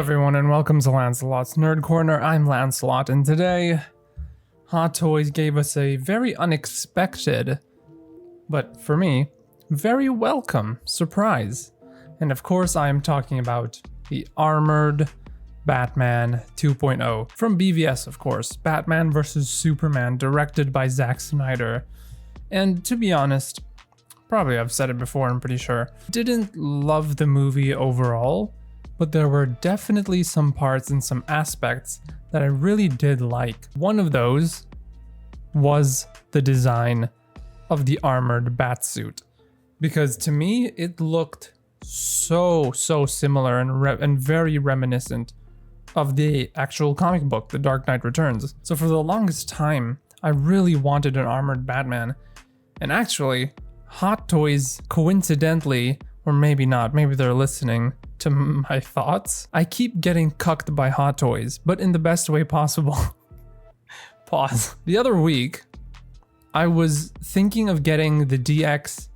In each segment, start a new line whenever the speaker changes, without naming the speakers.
everyone, and welcome to Lancelot's Nerd Corner. I'm Lancelot, and today, Hot Toys gave us a very unexpected, but for me, very welcome surprise. And of course, I am talking about the Armored Batman 2.0 from BVS, of course. Batman vs. Superman, directed by Zack Snyder. And to be honest, probably I've said it before, I'm pretty sure, didn't love the movie overall, but there were definitely some parts and some aspects that I really did like. One of those was the design of the armored batsuit, because to me it looked so similar and very reminiscent of the actual comic book, The Dark Knight Returns. So for the longest time, I really wanted an armored Batman, and actually, Hot Toys coincidentally, or maybe not, maybe they're listening to my thoughts. I keep getting cucked by Hot Toys, but in the best way possible. Pause. The other week, I was thinking of getting the DX,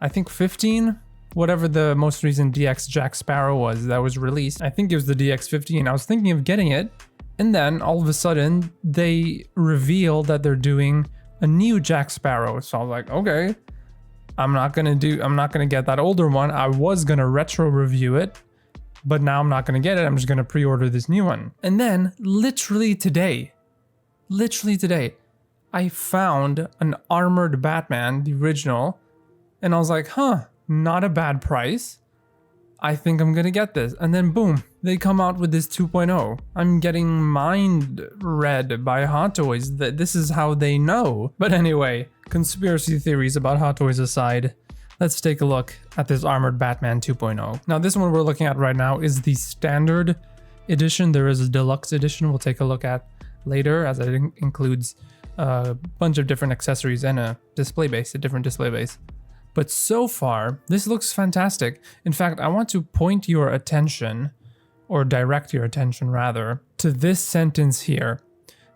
I think 15, whatever the most recent DX Jack Sparrow was that was released. I think it was the DX 15. I was thinking of getting it, and then all of a sudden, they reveal that they're doing a new Jack Sparrow. So I was like, okay. I'm not gonna get that older one. I was gonna retro review it, but now I'm not gonna get it. I'm just gonna pre-order this new one. And then literally today, I found an armored Batman, the original, and I was like, not a bad price. I think I'm gonna get this. And then boom, they come out with this 2.0. I'm getting mind read by Hot Toys that this is how they know. But anyway, conspiracy theories about Hot Toys aside, let's take a look at this Armored Batman 2.0. Now this one we're looking at right now is the standard edition. There is a deluxe edition we'll take a look at later, as it includes a bunch of different accessories and a different display base. But so far, this looks fantastic. In fact, I want to point your attention, or direct your attention rather, to this sentence here.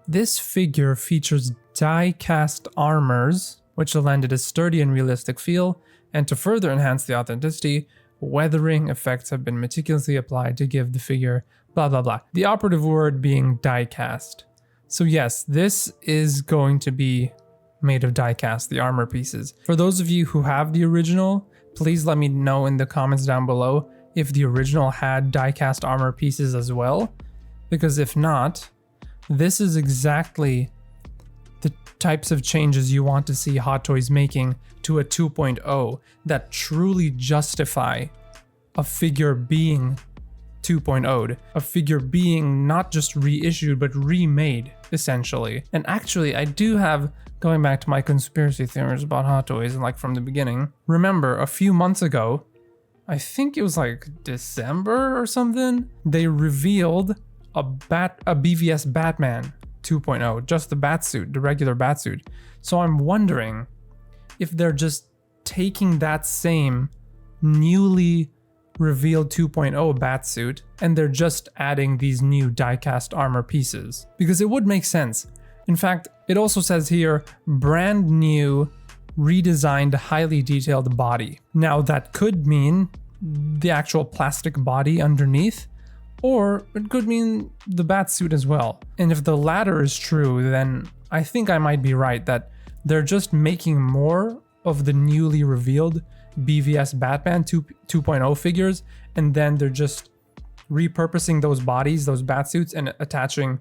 This figure features die-cast armors, which lend it a sturdy and realistic feel, and to further enhance the authenticity, weathering effects have been meticulously applied to give the figure blah blah blah. The operative word being die-cast. So yes, this is going to be made of die-cast, the armor pieces. For those of you who have the original, please let me know in the comments down below if the original had die-cast armor pieces as well, because if not, this is exactly the types of changes you want to see Hot Toys making to a 2.0 that truly justify a figure being 2.0'd, a figure being not just reissued but remade, essentially. And actually, I do have, going back to my conspiracy theories about Hot Toys, and like from the beginning, remember a few months ago, I think it was like December or something, they revealed a BVS Batman 2.0, just the batsuit, the regular batsuit. So I'm wondering if they're just taking that same newly revealed 2.0 batsuit and they're just adding these new die-cast armor pieces, because it would make sense. In fact, it also says here, brand new, redesigned, highly detailed body. Now that could mean the actual plastic body underneath, or it could mean the batsuit as well. And if the latter is true, then I think I might be right that they're just making more of the newly revealed BVS Batman 2.0 figures, and then they're just repurposing those bodies, those batsuits, and attaching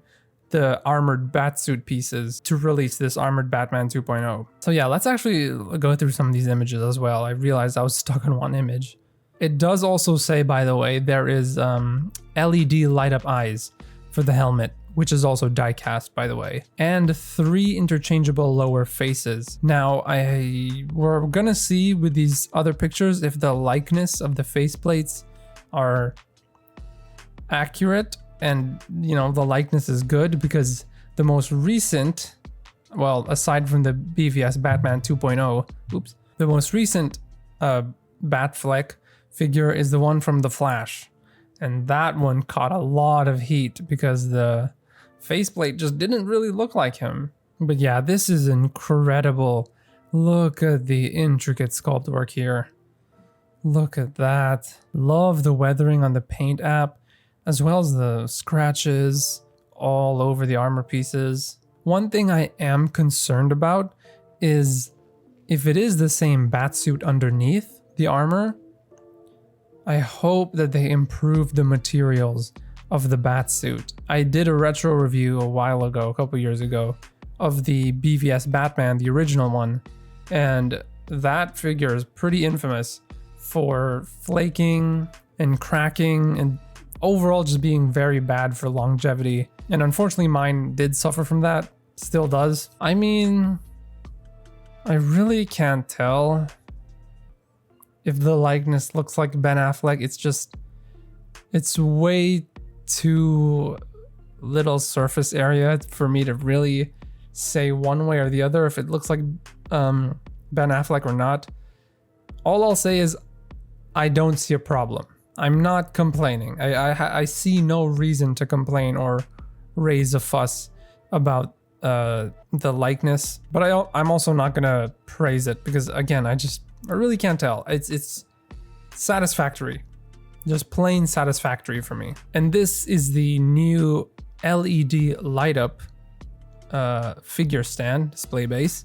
the armored batsuit pieces to release this Armored Batman 2.0. So yeah, let's actually go through some of these images as well. I realized I was stuck on one image. It does also say, by the way, there is LED light up eyes for the helmet, which is also die cast, by the way, and 3 interchangeable lower faces. Now, we're gonna see with these other pictures if the likeness of the faceplates are accurate, and the likeness is good, because the most recent, well, aside from the BVS Batman 2.0, the most recent Batfleck figure is the one from The Flash, and that one caught a lot of heat because the faceplate just didn't really look like him. But yeah, this is incredible. Look at the intricate sculpt work here. Look at that. Love the weathering on the paint app. as well as the scratches all over the armor pieces. One thing I am concerned about is if it is the same batsuit underneath the armor, I hope that they improve the materials of the batsuit. I did a retro review a while ago, a couple years ago, of the BVS Batman, the original one, and that figure is pretty infamous for flaking and cracking and overall just being very bad for longevity. And unfortunately mine did suffer from that, still does. I mean, I really can't tell if the likeness looks like Ben Affleck. It's way too little surface area for me to really say one way or the other if it looks like Ben Affleck or not. All I'll say is I don't see a problem. I'm not complaining. I see no reason to complain or raise a fuss about the likeness, but I'm also not gonna praise it because again, I really can't tell. It's satisfactory, just plain satisfactory for me. And this is the new LED light up figure stand display base,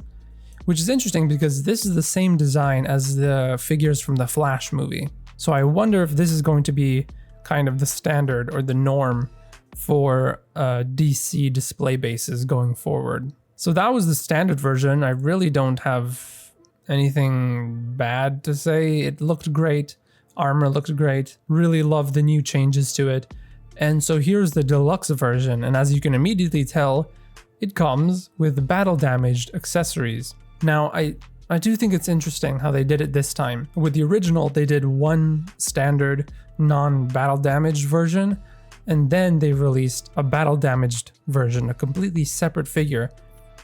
which is interesting because this is the same design as the figures from the Flash movie. So I wonder if this is going to be kind of the standard or the norm for DC display bases going forward. So that was the standard version. I really don't have anything bad to say. It looked great. Armor looked great. Really love the new changes to it. And so here's the deluxe version. And as you can immediately tell, it comes with battle damaged accessories. Now, I do think it's interesting how they did it this time. With the original, they did one standard non-battle damaged version, and then they released a battle damaged version, a completely separate figure.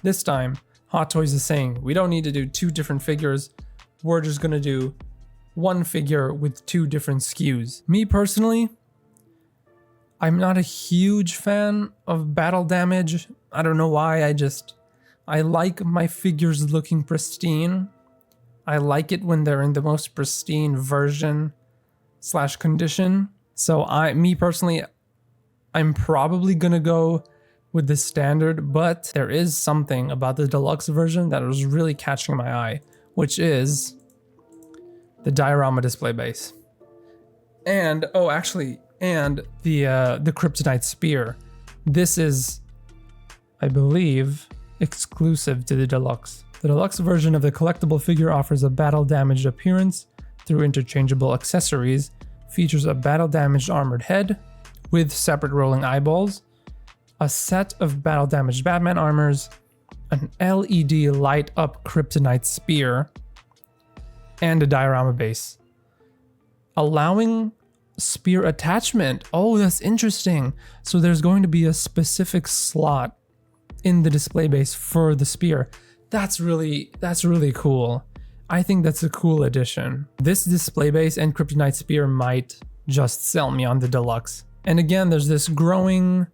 This time, Hot Toys is saying, we don't need to do two different figures. We're just gonna do one figure with two different SKUs. Me personally, I'm not a huge fan of battle damage. I don't know why, I like my figures looking pristine. I like it when they're in the most pristine version / condition. So me personally, I'm probably gonna go with the standard, but there is something about the deluxe version that was really catching my eye, which is the diorama display base. And, and the Kryptonite Spear. This is, I believe, exclusive to the deluxe. The deluxe version of the collectible figure offers a battle damaged appearance through interchangeable accessories, features a battle damaged armored head with separate rolling eyeballs, a set of battle damaged Batman armors, an LED light up Kryptonite Spear, and a diorama base, allowing spear attachment. Oh, that's interesting. So there's going to be a specific slot in the display base for the spear. That's really cool. I think that's a cool addition. This display base and Kryptonite Spear might just sell me on the deluxe. And again, there's this growing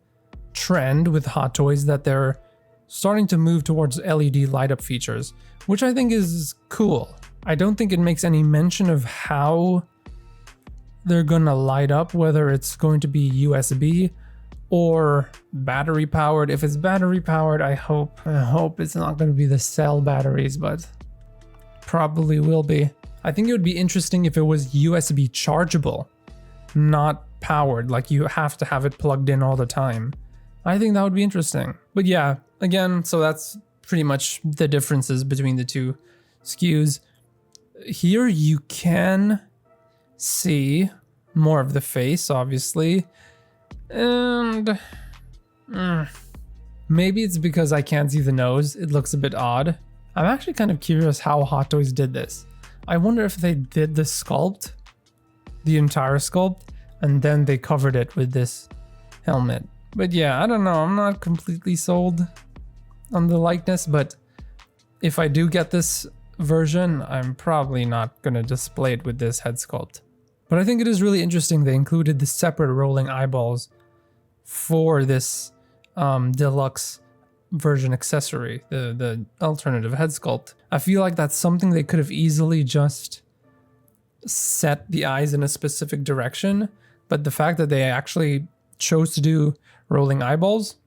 trend with Hot Toys that they're starting to move towards LED light up features, which I think is cool. I don't think it makes any mention of how they're gonna light up, whether it's going to be USB or battery powered. If it's battery powered, I hope it's not going to be the cell batteries, but probably will be. I think it would be interesting if it was USB chargeable, not powered, like you have to have it plugged in all the time. I think that would be interesting. But yeah, again, so that's pretty much the differences between the two SKUs. Here you can see more of the face, obviously. And maybe it's because I can't see the nose. It looks a bit odd. I'm actually kind of curious how Hot Toys did this. I wonder if they did the sculpt, the entire sculpt, and then they covered it with this helmet. But yeah, I don't know. I'm not completely sold on the likeness, but if I do get this version, I'm probably not going to display it with this head sculpt. But I think it is really interesting they included the separate rolling eyeballs for this deluxe version accessory, the alternative head sculpt. I feel like that's something they could have easily just set the eyes in a specific direction, but the fact that they actually chose to do rolling eyeballs,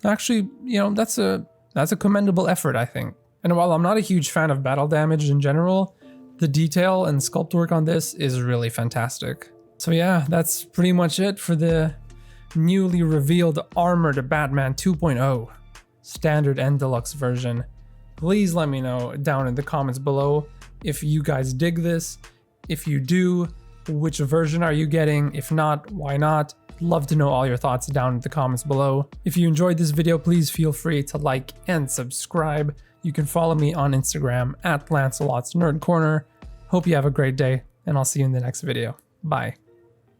actually, you know, that's a commendable effort, I think. And while I'm not a huge fan of battle damage in general, the detail and sculpt work on this is really fantastic. So yeah, that's pretty much it for the newly revealed Armored Batman 2.0 standard and deluxe version. Please let me know down in the comments below if you guys dig this. If you do, which version are you getting? If not, why not? Love to know all your thoughts down in the comments below. If you enjoyed this video, please feel free to like and subscribe. You can follow me on Instagram at Lancelot's Nerd Corner. Hope you have a great day, and I'll see you in the next video. Bye.